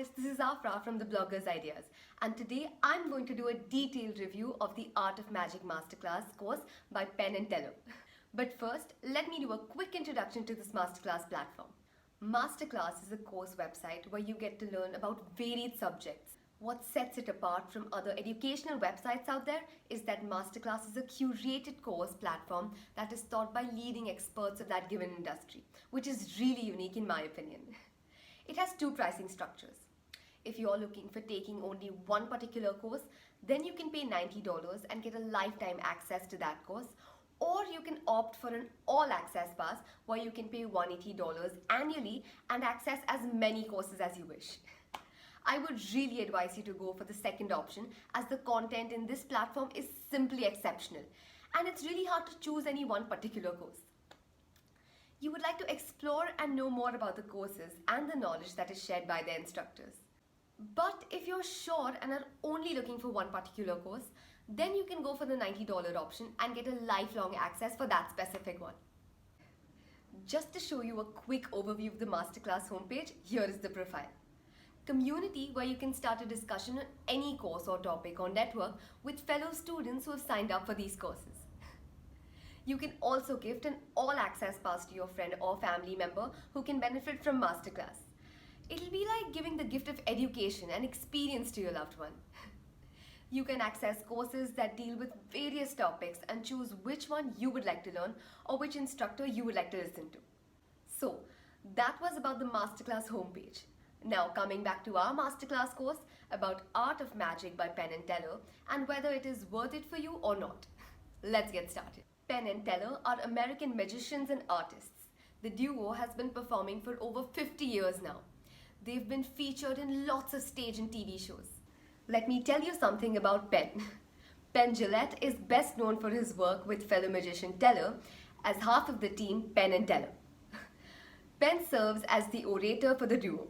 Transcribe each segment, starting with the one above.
guys, this is Afra from the Bloggers Ideas, and today I'm going to do a detailed review of the Art of Magic Masterclass course by Penn and Teller. But first, let me do a quick introduction to this Masterclass platform. Masterclass is a course website where you get to learn about varied subjects. What sets it apart from other educational websites out there is that Masterclass is a curated course platform that is taught by leading experts of that given industry, which is really unique in my opinion. It has two pricing structures. If you're looking for taking only one particular course, then you can pay $90 and get a lifetime access to that course, or you can opt for an all-access pass where you can pay $180 annually and access as many courses as you wish. I would really advise you to go for the second option, as the content in this platform is simply exceptional and it's really hard to choose any one particular course. You would like to explore and know more about the courses and the knowledge that is shared by their instructors. But if you're sure and are only looking for one particular course, then you can go for the $90 option and get a lifelong access for that specific one. Just to show you a quick overview of the Masterclass homepage, here is the profile. Community, where you can start a discussion on any course or topic or network with fellow students who have signed up for these courses. You can also gift an all-access pass to your friend or family member who can benefit from Masterclass. It'll be like giving the gift of education and experience to your loved one. You can access courses that deal with various topics and choose which one you would like to learn or which instructor you would like to listen to. So, that was about the Masterclass homepage. Now coming back to our Masterclass course about Art of Magic by Penn and Teller and whether it is worth it for you or not. Let's get started. Penn and Teller are American magicians and artists. The duo has been performing for over 50 years now. They've been featured in lots of stage and TV shows. Let me tell you something about Penn. Penn Jillette is best known for his work with fellow magician Teller as half of the team Penn and Teller. Penn serves as the orator for the duo.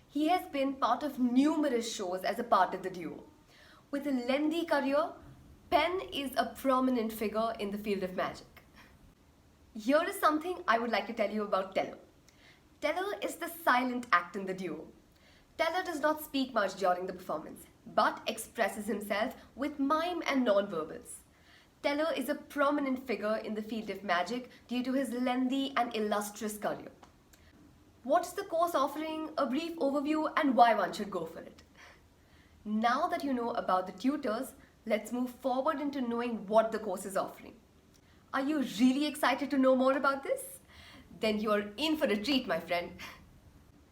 He has been part of numerous shows as a part of the duo. With a lengthy career, Penn is a prominent figure in the field of magic. Here is something I would like to tell you about Teller. Teller is the silent act in the duo. Teller does not speak much during the performance, but expresses himself with mime and non-verbals. Teller is a prominent figure in the field of magic due to his lengthy and illustrious career. What's the course offering, a brief overview, and why one should go for it? Now that you know about the tutors, let's move forward into knowing what the course is offering. Are you really excited to know more about this? Then you're in for a treat, my friend.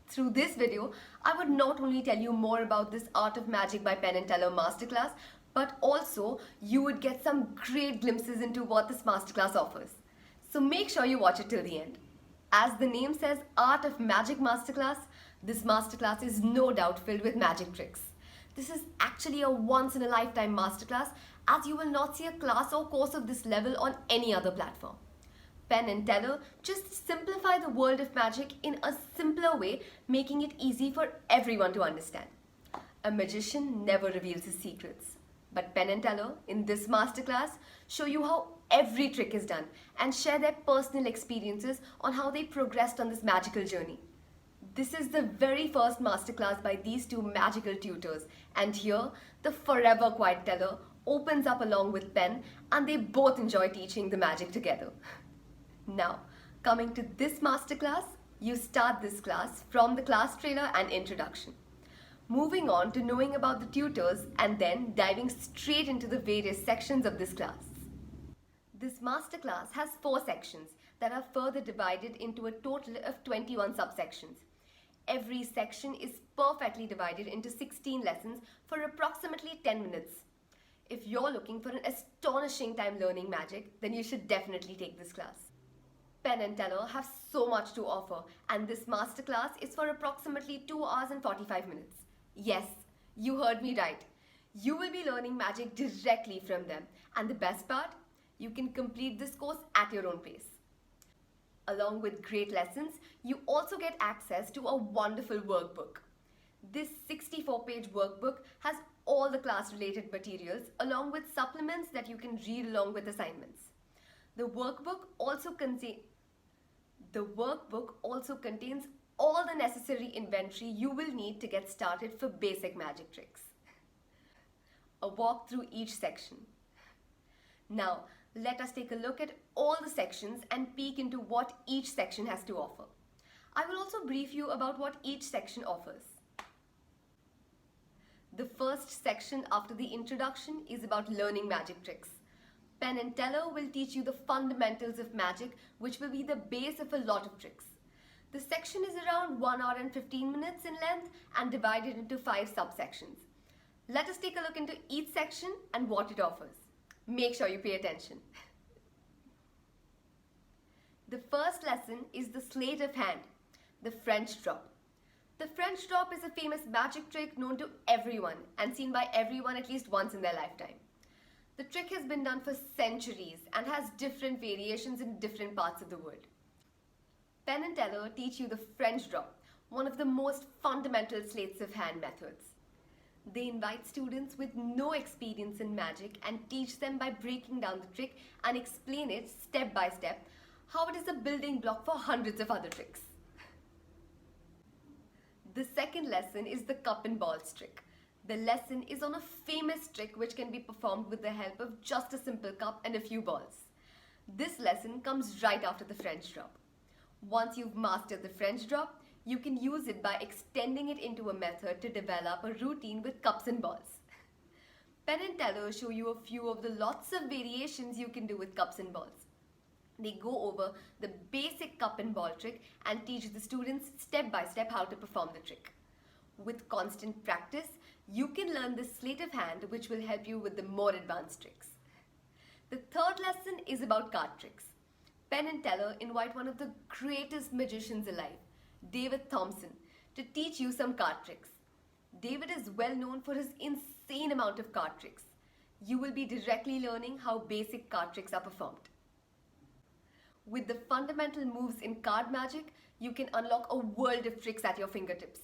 Through this video, I would not only tell you more about this Art of Magic by Penn and Teller Masterclass, but also you would get some great glimpses into what this Masterclass offers. So make sure you watch it till the end. As the name says, Art of Magic Masterclass, this Masterclass is no doubt filled with magic tricks. This is actually a once-in-a-lifetime masterclass, as you will not see a class or course of this level on any other platform. Penn and Teller just simplify the world of magic in a simpler way, making it easy for everyone to understand. A magician never reveals his secrets, but Penn and Teller in this masterclass show you how every trick is done and share their personal experiences on how they progressed on this magical journey. This is the very first masterclass by these two magical tutors, and here the forever quiet Teller opens up along with Penn, and they both enjoy teaching the magic together. Now, coming to this masterclass, you start this class from the class trailer and introduction. Moving on to knowing about the tutors and then diving straight into the various sections of this class. This masterclass has 4 sections that are further divided into a total of 21 subsections. Every section is perfectly divided into 16 lessons for approximately 10 minutes. If you're looking for an astonishing time learning magic, then you should definitely take this class. Penn and Teller have so much to offer, and this masterclass is for approximately 2 hours and 45 minutes. Yes, you heard me right. You will be learning magic directly from them, and the best part, you can complete this course at your own pace. Along with great lessons, you also get access to a wonderful workbook. This 64-page workbook has all the class-related materials along with supplements that you can read along with assignments. The workbook also contains all the necessary inventory you will need to get started for basic magic tricks. A walk through each section. Now, let us take a look at all the sections and peek into what each section has to offer. I will also brief you about what each section offers. The first section after the introduction is about learning magic tricks. Penn and Teller will teach you the fundamentals of magic, which will be the base of a lot of tricks. The section is around 1 hour and 15 minutes in length and divided into 5 subsections. Let us take a look into each section and what it offers. Make sure you pay attention. The first lesson is the sleight of hand, the French drop. The French drop is a famous magic trick known to everyone and seen by everyone at least once in their lifetime. The trick has been done for centuries and has different variations in different parts of the world. Penn and Teller teach you the French drop, one of the most fundamental sleights of hand methods. They invite students with no experience in magic and teach them by breaking down the trick and explain it step by step how it is a building block for hundreds of other tricks. The second lesson is the cup and balls trick. The lesson is on a famous trick which can be performed with the help of just a simple cup and a few balls. This lesson comes right after the French drop. Once you've mastered the French drop, you can use it by extending it into a method to develop a routine with cups and balls. Penn and Teller show you a few of the lots of variations you can do with cups and balls. They go over the basic cup and ball trick and teach the students step by step how to perform the trick. With constant practice, you can learn the sleight of hand which will help you with the more advanced tricks. The third lesson is about card tricks. Penn and Teller invite one of the greatest magicians alive, David Thompson, to teach you some card tricks. David is well known for his insane amount of card tricks. You will be directly learning how basic card tricks are performed. With the fundamental moves in card magic, you can unlock a world of tricks at your fingertips.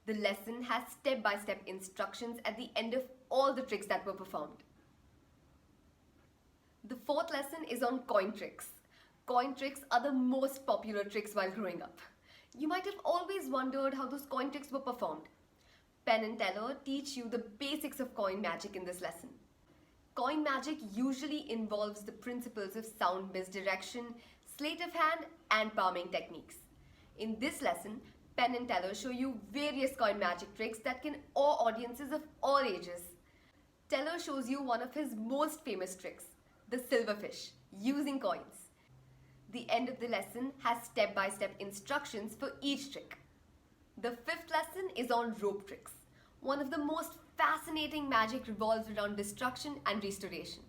The lesson has step-by-step instructions at the end of all the tricks that were performed. The fourth lesson is on coin tricks. Coin tricks are the most popular tricks while growing up. You might have always wondered how those coin tricks were performed. Penn and Teller teach you the basics of coin magic in this lesson. Coin magic usually involves the principles of sound misdirection, sleight of hand, and palming techniques. In this lesson, Penn and Teller show you various coin magic tricks that can awe audiences of all ages. Teller shows you one of his most famous tricks, the silverfish, using coins. The end of the lesson has step-by-step instructions for each trick. The fifth lesson is on rope tricks. One of the most fascinating magic revolves around destruction and restoration.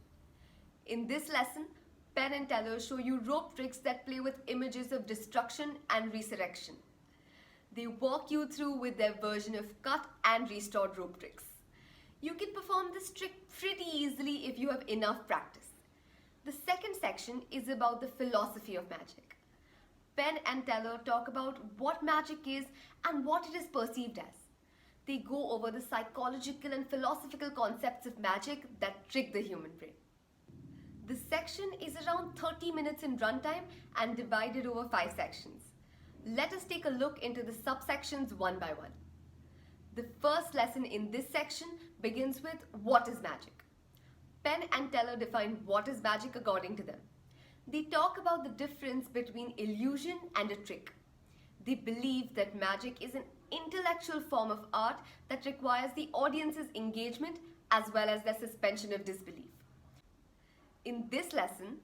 In this lesson, Penn and Teller show you rope tricks that play with images of destruction and resurrection. They walk you through with their version of cut and restored rope tricks. You can perform this trick pretty easily if you have enough practice. The second section is about the philosophy of magic. Penn and Teller talk about what magic is and what it is perceived as. They go over the psychological and philosophical concepts of magic that trick the human brain. The section is around 30 minutes in runtime and divided over 5 sections. Let us take a look into the subsections one by one. The first lesson in this section begins with what is magic. Penn and Teller define what is magic according to them. They talk about the difference between illusion and a trick. They believe that magic is an intellectual form of art that requires the audience's engagement as well as their suspension of disbelief. In this lesson,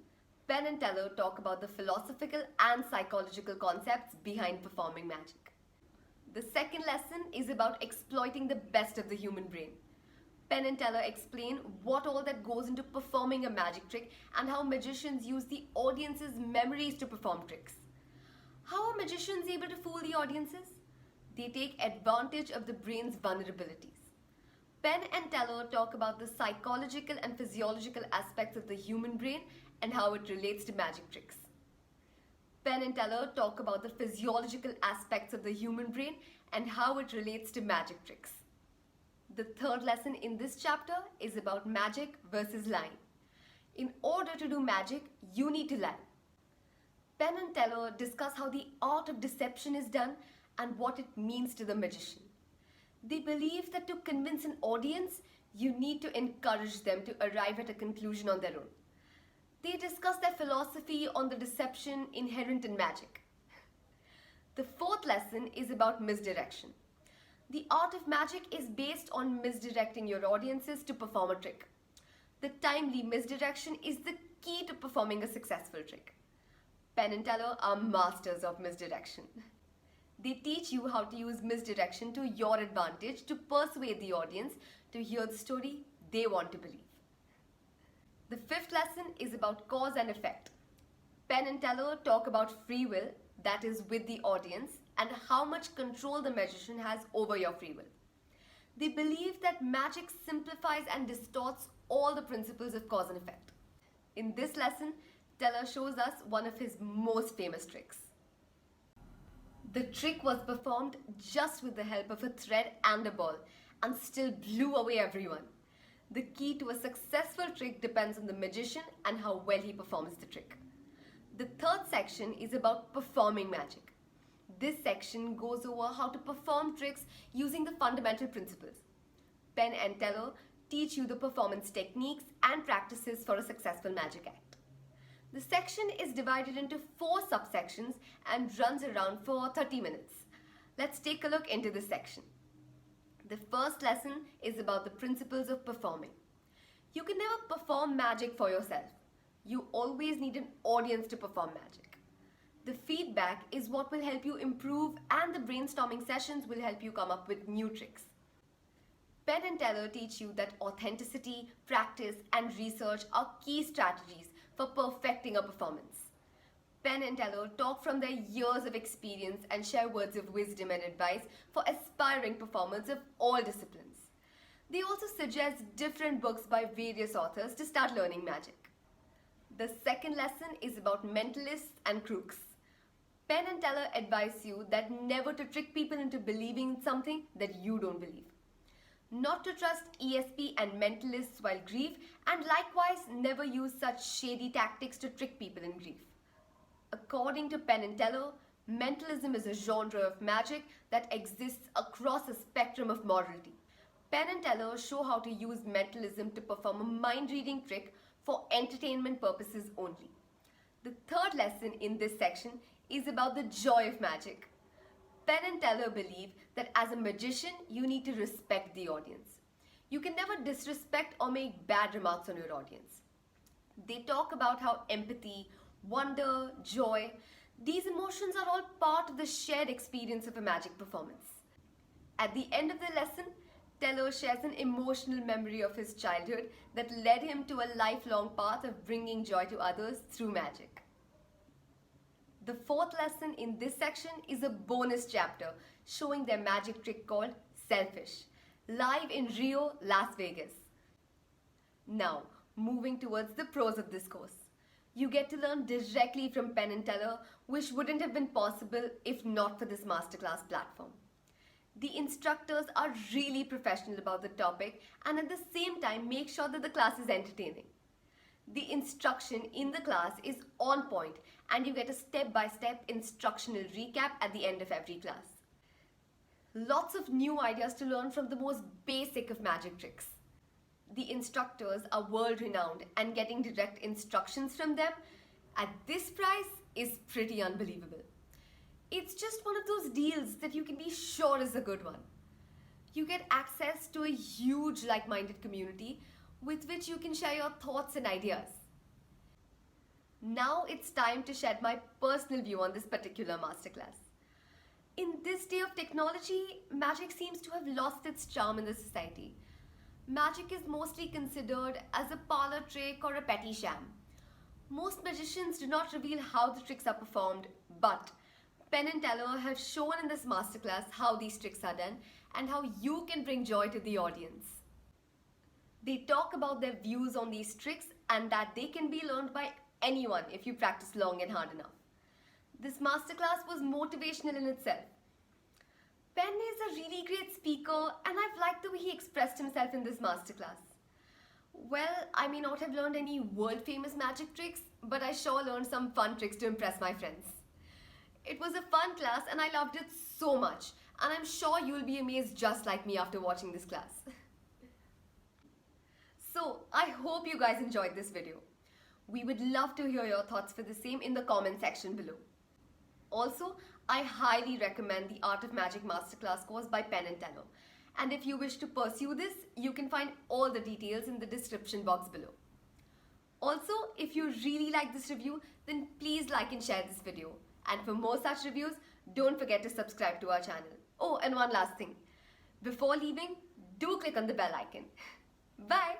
Penn and Teller talk about the philosophical and psychological concepts behind performing magic. The second lesson is about exploiting the best of the human brain. Penn and Teller explain what all that goes into performing a magic trick and how magicians use the audience's memories to perform tricks. How are magicians able to fool the audiences? They take advantage of the brain's vulnerabilities. Penn and Teller talk about the psychological and physiological aspects of the human brain and how it relates to magic tricks. Penn and Teller talk about the physiological aspects of the human brain and how it relates to magic tricks. The third lesson in this chapter is about magic versus lying. In order to do magic, you need to lie. Penn and Teller discuss how the art of deception is done and what it means to the magician. They believe that to convince an audience, you need to encourage them to arrive at a conclusion on their own. They discuss their philosophy on the deception inherent in magic. The fourth lesson is about misdirection. The art of magic is based on misdirecting your audiences to perform a trick. The timely misdirection is the key to performing a successful trick. Penn and Teller are masters of misdirection. They teach you how to use misdirection to your advantage to persuade the audience to hear the story they want to believe. The fifth lesson is about cause and effect. Penn and Teller talk about free will, that is with the audience, and how much control the magician has over your free will. They believe that magic simplifies and distorts all the principles of cause and effect. In this lesson, Teller shows us one of his most famous tricks. The trick was performed just with the help of a thread and a ball and still blew away everyone. The key to a successful trick depends on the magician and how well he performs the trick. The third section is about performing magic. This section goes over how to perform tricks using the fundamental principles. Penn and Teller teach you the performance techniques and practices for a successful magic act. The section is divided into 4 subsections and runs around for 30 minutes. Let's take a look into this section. The first lesson is about the principles of performing. You can never perform magic for yourself. You always need an audience to perform magic. The feedback is what will help you improve, and the brainstorming sessions will help you come up with new tricks. Penn and Teller teach you that authenticity, practice, and research are key strategies for perfecting a performance. Penn and Teller talk from their years of experience and share words of wisdom and advice for aspiring performers of all disciplines. They also suggest different books by various authors to start learning magic. The second lesson is about mentalists and crooks. Penn and Teller advise you that never to trick people into believing something that you don't believe. Not to trust ESP and mentalists while grief, and likewise never use such shady tactics to trick people in grief. According to Penn and Teller, mentalism is a genre of magic that exists across a spectrum of morality. Penn and Teller show how to use mentalism to perform a mind-reading trick for entertainment purposes only. The third lesson in this section is about the joy of magic. Penn and Teller believe that as a magician, you need to respect the audience. You can never disrespect or make bad remarks on your audience. They talk about how empathy, wonder, joy, these emotions are all part of the shared experience of a magic performance. At the end of the lesson, Teller shares an emotional memory of his childhood that led him to a lifelong path of bringing joy to others through magic. The fourth lesson in this section is a bonus chapter showing their magic trick called Selfish, live in Rio, Las Vegas. Now, moving towards the pros of this course. You get to learn directly from Penn and Teller, which wouldn't have been possible if not for this masterclass platform. The instructors are really professional about the topic and at the same time make sure that the class is entertaining. The instruction in the class is on point and you get a step-by-step instructional recap at the end of every class. Lots of new ideas to learn from the most basic of magic tricks. The instructors are world-renowned and getting direct instructions from them at this price is pretty unbelievable. It's just one of those deals that you can be sure is a good one. You get access to a huge like-minded community with which you can share your thoughts and ideas. Now it's time to shed my personal view on this particular masterclass. In this day of technology, magic seems to have lost its charm in the society. Magic is mostly considered as a parlor trick or a petty sham. Most magicians do not reveal how the tricks are performed, but Penn and Teller have shown in this masterclass how these tricks are done and how you can bring joy to the audience. They talk about their views on these tricks and that they can be learned by anyone if you practice long and hard enough. This masterclass was motivational in itself. Penn is a really great speaker and I've liked the way he expressed himself in this masterclass. Well, I may not have learned any world famous magic tricks, but I sure learned some fun tricks to impress my friends. It was a fun class and I loved it so much. And I'm sure you'll be amazed just like me after watching this class. So, I hope you guys enjoyed this video. We would love to hear your thoughts for the same in the comment section below. Also, I highly recommend the Art of Magic Masterclass course by Penn Teller. And if you wish to pursue this, you can find all the details in the description box below. Also, if you really like this review, then please like and share this video. And for more such reviews, don't forget to subscribe to our channel. Oh, and one last thing. Before leaving, do click on the bell icon. Bye!